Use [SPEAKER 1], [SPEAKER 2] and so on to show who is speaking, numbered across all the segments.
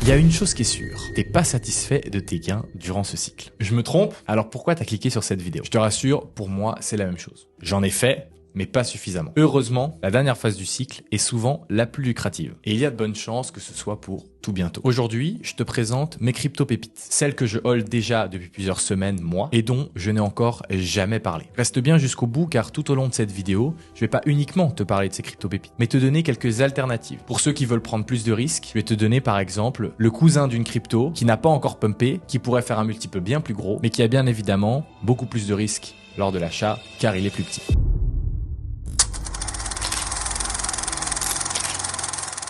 [SPEAKER 1] Il y a une chose qui est sûre, t'es pas satisfait de tes gains durant ce cycle. Je me trompe? Alors pourquoi t'as cliqué sur cette vidéo? Je te rassure, pour moi, c'est la même chose. J'en ai fait, mais pas suffisamment. Heureusement, la dernière phase du cycle est souvent la plus lucrative. Et il y a de bonnes chances que ce soit pour tout bientôt. Aujourd'hui, je te présente mes crypto-pépites. Celles que je hold déjà depuis plusieurs semaines, mois, et dont je n'ai encore jamais parlé. Reste bien jusqu'au bout car tout au long de cette vidéo, je vais pas uniquement te parler de ces crypto-pépites, mais te donner quelques alternatives. Pour ceux qui veulent prendre plus de risques, je vais te donner par exemple le cousin d'une crypto qui n'a pas encore pumpé, qui pourrait faire un multiple bien plus gros, mais qui a bien évidemment beaucoup plus de risques lors de l'achat car il est plus petit.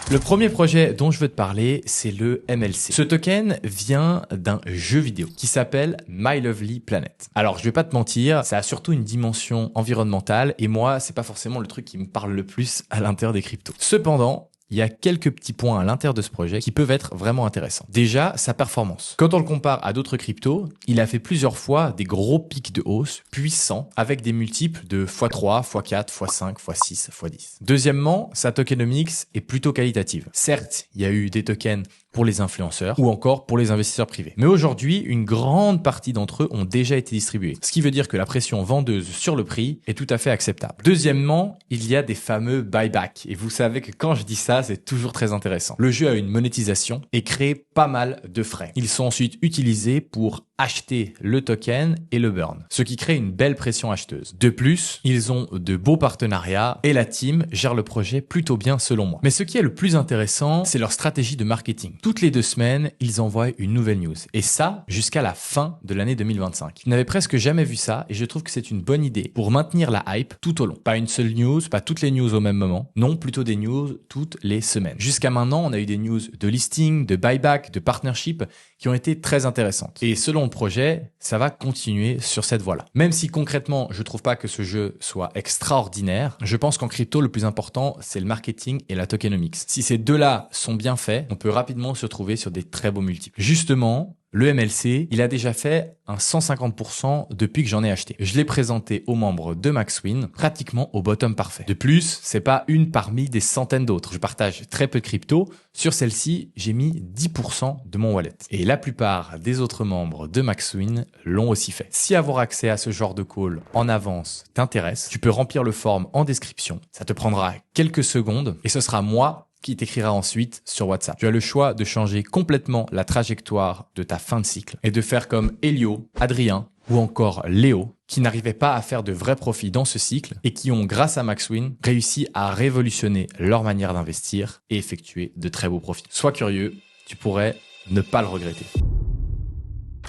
[SPEAKER 1] Le premier projet dont je veux te parler, c'est le MLC. Ce token vient d'un jeu vidéo qui s'appelle My Lovely Planet. Alors, je vais pas te mentir, ça a surtout une dimension environnementale et moi, c'est pas forcément le truc qui me parle le plus à l'intérieur des cryptos. Cependant, il y a quelques petits points à l'intérieur de ce projet qui peuvent être vraiment intéressants. Déjà, sa performance. Quand on le compare à d'autres cryptos, il a fait plusieurs fois des gros pics de hausse puissants avec des multiples de x3, x4, x5, x6, x10. Deuxièmement, sa tokenomics est plutôt qualitative. Certes, il y a eu des tokens pour les influenceurs ou encore pour les investisseurs privés. Mais aujourd'hui, une grande partie d'entre eux ont déjà été distribués. Ce qui veut dire que la pression vendeuse sur le prix est tout à fait acceptable. Deuxièmement, il y a des fameux buybacks. Et vous savez que quand je dis ça, c'est toujours très intéressant. Le jeu a une monétisation et crée pas mal de frais. Ils sont ensuite utilisés pour acheter le token et le burn, ce qui crée une belle pression acheteuse. De plus, ils ont de beaux partenariats et la team gère le projet plutôt bien selon moi. Mais ce qui est le plus intéressant, c'est leur stratégie de marketing. Toutes les 2 semaines, ils envoient une nouvelle news. Et ça, jusqu'à la fin de l'année 2025. Je n'avais presque jamais vu ça et je trouve que c'est une bonne idée pour maintenir la hype tout au long. Pas une seule news, pas toutes les news au même moment. Non, plutôt des news toutes les semaines. Jusqu'à maintenant, on a eu des news de listing, de buyback, de partnership qui ont été très intéressantes. Et selon le projet, ça va continuer sur cette voie-là. Même si concrètement, je trouve pas que ce jeu soit extraordinaire, je pense qu'en crypto, le plus important, c'est le marketing et la tokenomics. Si ces deux-là sont bien faits, on peut rapidement se trouver sur des très beaux multiples. Justement, le MLC, il a déjà fait un 150% depuis que j'en ai acheté. Je l'ai présenté aux membres de MaxWin, pratiquement au bottom parfait. De plus, c'est pas une parmi des centaines d'autres. Je partage très peu de crypto. Sur celle-ci, j'ai mis 10% de mon wallet. Et la plupart des autres membres de MaxWin l'ont aussi fait. Si avoir accès à ce genre de call en avance t'intéresse, tu peux remplir le form en description. Ça te prendra quelques secondes et ce sera moi qui t'écrira ensuite sur WhatsApp. Tu as le choix de changer complètement la trajectoire de ta fin de cycle et de faire comme Elio, Adrien ou encore Léo qui n'arrivaient pas à faire de vrais profits dans ce cycle et qui ont, grâce à MaxWin, réussi à révolutionner leur manière d'investir et effectuer de très beaux profits. Sois curieux, tu pourrais ne pas le regretter.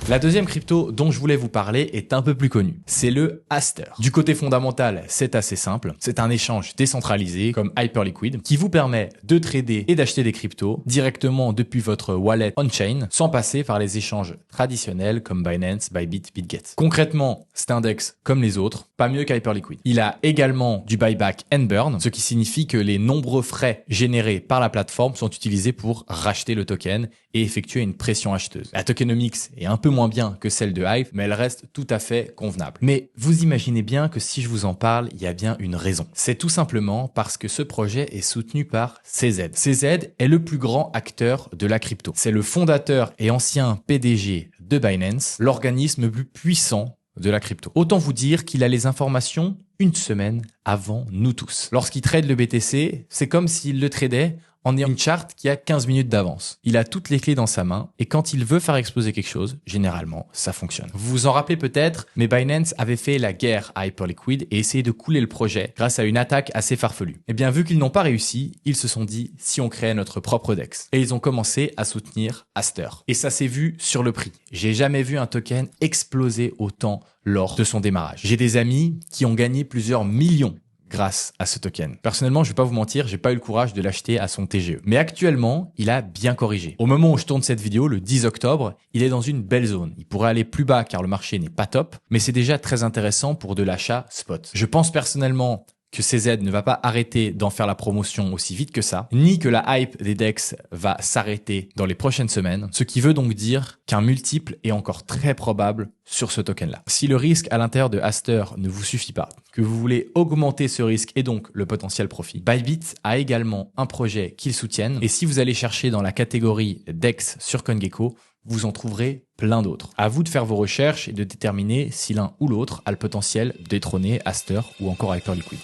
[SPEAKER 1] La deuxième crypto dont je voulais vous parler est un peu plus connue. C'est le Aster. Du côté fondamental, c'est assez simple. C'est un échange décentralisé comme Hyperliquid qui vous permet de trader et d'acheter des cryptos directement depuis votre wallet on-chain sans passer par les échanges traditionnels comme Binance, Bybit, BitGet. Concrètement, cet index, comme les autres, pas mieux qu'Hyperliquid. Il a également du buyback and burn, ce qui signifie que les nombreux frais générés par la plateforme sont utilisés pour racheter le token et effectuer une pression acheteuse. La tokenomics est un peu moins bien que celle de Hive, mais elle reste tout à fait convenable. Mais vous imaginez bien que si je vous en parle, il y a bien une raison. C'est tout simplement parce que ce projet est soutenu par CZ. CZ est le plus grand acteur de la crypto. C'est le fondateur et ancien PDG de Binance, l'organisme le plus puissant de la crypto. Autant vous dire qu'il a les informations une semaine avant nous tous. Lorsqu'il trade le BTC, c'est comme s'il le tradait en ayant une charte qui a 15 minutes d'avance. Il a toutes les clés dans sa main et quand il veut faire exploser quelque chose, généralement, ça fonctionne. Vous vous en rappelez peut-être, mais Binance avait fait la guerre à Hyperliquid et essayé de couler le projet grâce à une attaque assez farfelue. Eh bien, vu qu'ils n'ont pas réussi, ils se sont dit si on créait notre propre DEX. Et ils ont commencé à soutenir Aster. Et ça s'est vu sur le prix. J'ai jamais vu un token exploser autant lors de son démarrage. J'ai des amis qui ont gagné plusieurs millions grâce à ce token. Personnellement, je vais pas vous mentir, j'ai pas eu le courage de l'acheter à son TGE. Mais actuellement, il a bien corrigé. Au moment où je tourne cette vidéo, le 10 octobre, il est dans une belle zone. Il pourrait aller plus bas car le marché n'est pas top, mais c'est déjà très intéressant pour de l'achat spot. Je pense personnellement que CZ ne va pas arrêter d'en faire la promotion aussi vite que ça, ni que la hype des DEX va s'arrêter dans les prochaines semaines, ce qui veut donc dire qu'un multiple est encore très probable sur ce token-là. Si le risque à l'intérieur de Aster ne vous suffit pas, que vous voulez augmenter ce risque et donc le potentiel profit, Bybit a également un projet qu'ils soutiennent, et si vous allez chercher dans la catégorie DEX sur CoinGecko, vous en trouverez plein d'autres. À vous de faire vos recherches et de déterminer si l'un ou l'autre a le potentiel de détrôner Aster ou encore Hyperliquid.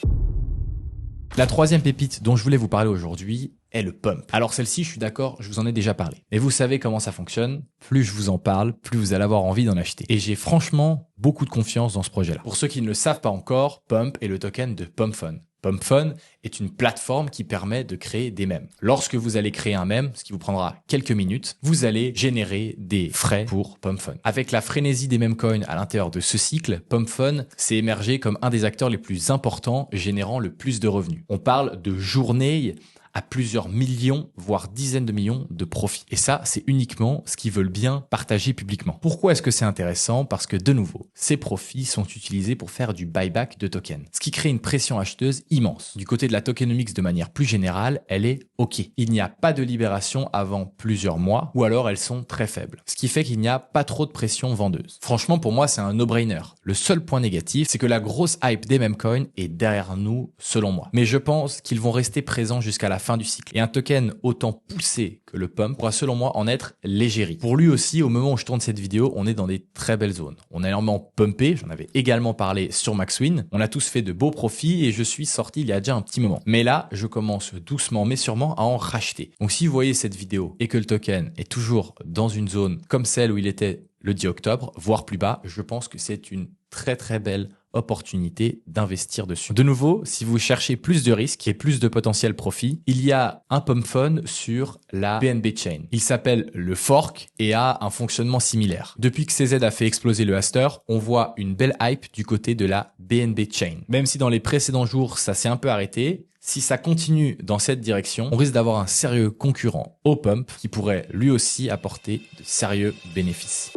[SPEAKER 1] La troisième pépite dont je voulais vous parler aujourd'hui est le pump. Alors celle-ci, je suis d'accord, je vous en ai déjà parlé. Mais vous savez comment ça fonctionne. Plus je vous en parle, plus vous allez avoir envie d'en acheter. Et j'ai franchement beaucoup de confiance dans ce projet-là. Pour ceux qui ne le savent pas encore, Pump est le token de PumpFun. PumpFun est une plateforme qui permet de créer des mèmes. Lorsque vous allez créer un mème, ce qui vous prendra quelques minutes, vous allez générer des frais pour PumpFun. Avec la frénésie des meme coins à l'intérieur de ce cycle, PumpFun s'est émergé comme un des acteurs les plus importants générant le plus de revenus. On parle de journées à plusieurs millions, voire dizaines de millions de profits. Et ça, c'est uniquement ce qu'ils veulent bien partager publiquement. Pourquoi est-ce que c'est intéressant? Parce que de nouveau, ces profits sont utilisés pour faire du buyback de tokens, ce qui crée une pression acheteuse immense. Du côté de la tokenomics de manière plus générale, elle est OK. Il n'y a pas de libération avant plusieurs mois, ou alors elles sont très faibles. Ce qui fait qu'il n'y a pas trop de pression vendeuse. Franchement, pour moi, c'est un no-brainer. Le seul point négatif, c'est que la grosse hype des meme coins est derrière nous, selon moi. Mais je pense qu'ils vont rester présents jusqu'à la fin du cycle. Et un token autant poussé que le pump pourra selon moi en être l'égérie. Pour lui aussi, au moment où je tourne cette vidéo, on est dans des très belles zones. On a énormément pumpé, j'en avais également parlé sur MaxWin. On a tous fait de beaux profits et je suis sorti il y a déjà un petit moment. Mais là, je commence doucement mais sûrement à en racheter. Donc si vous voyez cette vidéo et que le token est toujours dans une zone comme celle où il était le 10 octobre, voire plus bas, je pense que c'est une très belle opportunité d'investir dessus. De nouveau, si vous cherchez plus de risques et plus de potentiel profit, il y a un pump fun sur la BNB Chain. Il s'appelle le fork et a un fonctionnement similaire. Depuis que CZ a fait exploser le Aster, on voit une belle hype du côté de la BNB Chain. Même si dans les précédents jours, ça s'est un peu arrêté, si ça continue dans cette direction, on risque d'avoir un sérieux concurrent au pump qui pourrait lui aussi apporter de sérieux bénéfices.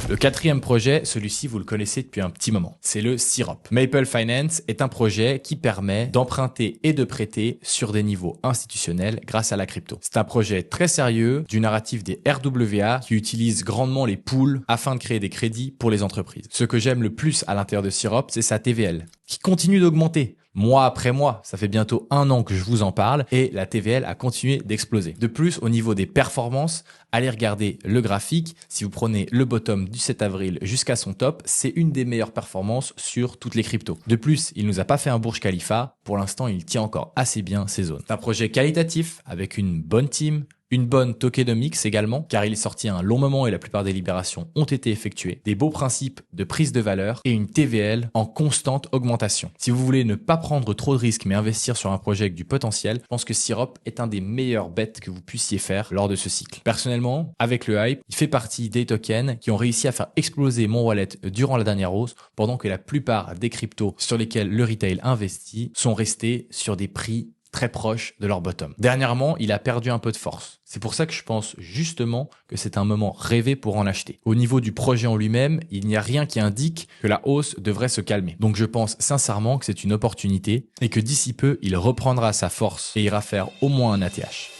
[SPEAKER 1] Le quatrième projet, celui-ci vous le connaissez depuis un petit moment, c'est le Syrup. Maple Finance est un projet qui permet d'emprunter et de prêter sur des niveaux institutionnels grâce à la crypto. C'est un projet très sérieux du narratif des RWA qui utilise grandement les pools afin de créer des crédits pour les entreprises. Ce que j'aime le plus à l'intérieur de Syrup, c'est sa TVL qui continue d'augmenter. Mois après mois, ça fait bientôt 1 an que je vous en parle et la TVL a continué d'exploser. De plus, au niveau des performances, allez regarder le graphique. Si vous prenez le bottom du 7 avril jusqu'à son top, c'est une des meilleures performances sur toutes les cryptos. De plus, il nous a pas fait un Burj Khalifa. Pour l'instant, il tient encore assez bien ses zones. C'est un projet qualitatif avec une bonne team, une bonne tokenomics également, car il est sorti à un long moment et la plupart des libérations ont été effectuées, des beaux principes de prise de valeur et une TVL en constante augmentation. Si vous voulez ne pas prendre trop de risques mais investir sur un projet avec du potentiel, je pense que Syrup est un des meilleurs bets que vous puissiez faire lors de ce cycle. Personnellement, avec le hype, il fait partie des tokens qui ont réussi à faire exploser mon wallet durant la dernière hausse, pendant que la plupart des cryptos sur lesquels le retail investit sont restés sur des prix très proche de leur bottom. Dernièrement, il a perdu un peu de force. C'est pour ça que je pense justement que c'est un moment rêvé pour en acheter. Au niveau du projet en lui-même, il n'y a rien qui indique que la hausse devrait se calmer. Donc je pense sincèrement que c'est une opportunité et que d'ici peu, il reprendra sa force et ira faire au moins un ATH.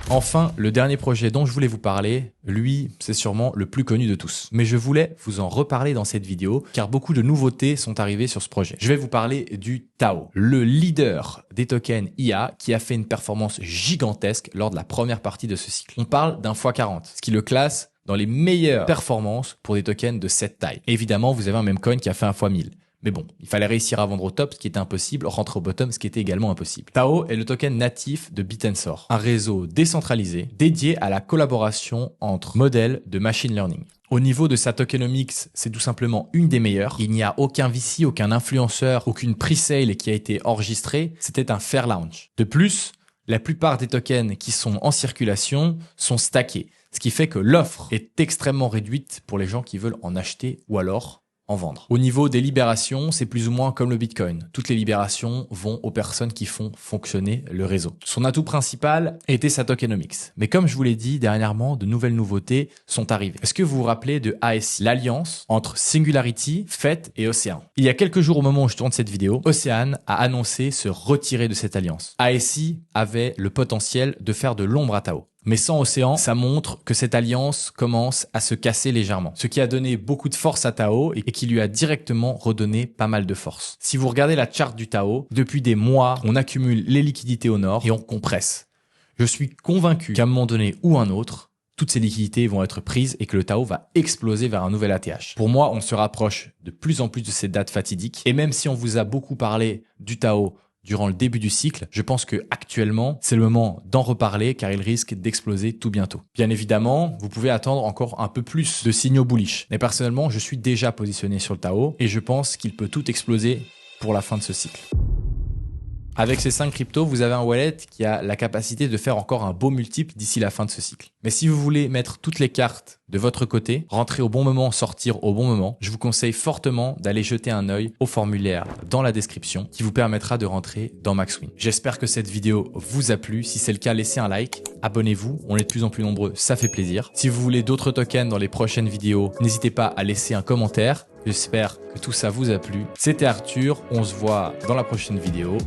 [SPEAKER 1] Enfin, le dernier projet dont je voulais vous parler, lui, c'est sûrement le plus connu de tous. Mais je voulais vous en reparler dans cette vidéo, car beaucoup de nouveautés sont arrivées sur ce projet. Je vais vous parler du Tao, le leader des tokens IA qui a fait une performance gigantesque lors de la première partie de ce cycle. On parle d'un x40, ce qui le classe dans les meilleures performances pour des tokens de cette taille. Évidemment, vous avez un meme coin qui a fait un x1000. Mais bon, il fallait réussir à vendre au top, ce qui était impossible, rentrer au bottom, ce qui était également impossible. Tao est le token natif de Bit&Sor, un réseau décentralisé dédié à la collaboration entre modèles de machine learning. Au niveau de sa tokenomics, c'est tout simplement une des meilleures. Il n'y a aucun VC, aucun influenceur, aucune pre-sale qui a été enregistrée. C'était un fair launch. De plus, la plupart des tokens qui sont en circulation sont stackés, ce qui fait que l'offre est extrêmement réduite pour les gens qui veulent en acheter ou alors en vendre. Au niveau des libérations, c'est plus ou moins comme le Bitcoin. Toutes les libérations vont aux personnes qui font fonctionner le réseau. Son atout principal était sa tokenomics. Mais comme je vous l'ai dit, dernièrement, de nouvelles nouveautés sont arrivées. Est-ce que vous vous rappelez de ASI, l'alliance entre Singularity, FET et Océan? Il y a quelques jours au moment où je tourne cette vidéo, Océan a annoncé se retirer de cette alliance. ASI avait le potentiel de faire de l'ombre à Tao. Mais sans Océan, ça montre que cette alliance commence à se casser légèrement. Ce qui a donné beaucoup de force à Tao et qui lui a directement redonné pas mal de force. Si vous regardez la charte du Tao, depuis des mois, on accumule les liquidités au nord et on compresse. Je suis convaincu qu'à un moment donné ou un autre, toutes ces liquidités vont être prises et que le Tao va exploser vers un nouvel ATH. Pour moi, on se rapproche de plus en plus de cette date fatidique. Et même si on vous a beaucoup parlé du Tao durant le début du cycle, je pense que actuellement, c'est le moment d'en reparler car il risque d'exploser tout bientôt. Bien évidemment, vous pouvez attendre encore un peu plus de signaux bullish. Mais personnellement, je suis déjà positionné sur le Tao et je pense qu'il peut tout exploser pour la fin de ce cycle. Avec ces 5 cryptos, vous avez un wallet qui a la capacité de faire encore un beau multiple d'ici la fin de ce cycle. Mais si vous voulez mettre toutes les cartes de votre côté, rentrer au bon moment, sortir au bon moment, je vous conseille fortement d'aller jeter un œil au formulaire dans la description qui vous permettra de rentrer dans MaxWin. J'espère que cette vidéo vous a plu. Si c'est le cas, laissez un like, abonnez-vous, on est de plus en plus nombreux, ça fait plaisir. Si vous voulez d'autres tokens dans les prochaines vidéos, n'hésitez pas à laisser un commentaire. J'espère que tout ça vous a plu. C'était Arthur, on se voit dans la prochaine vidéo.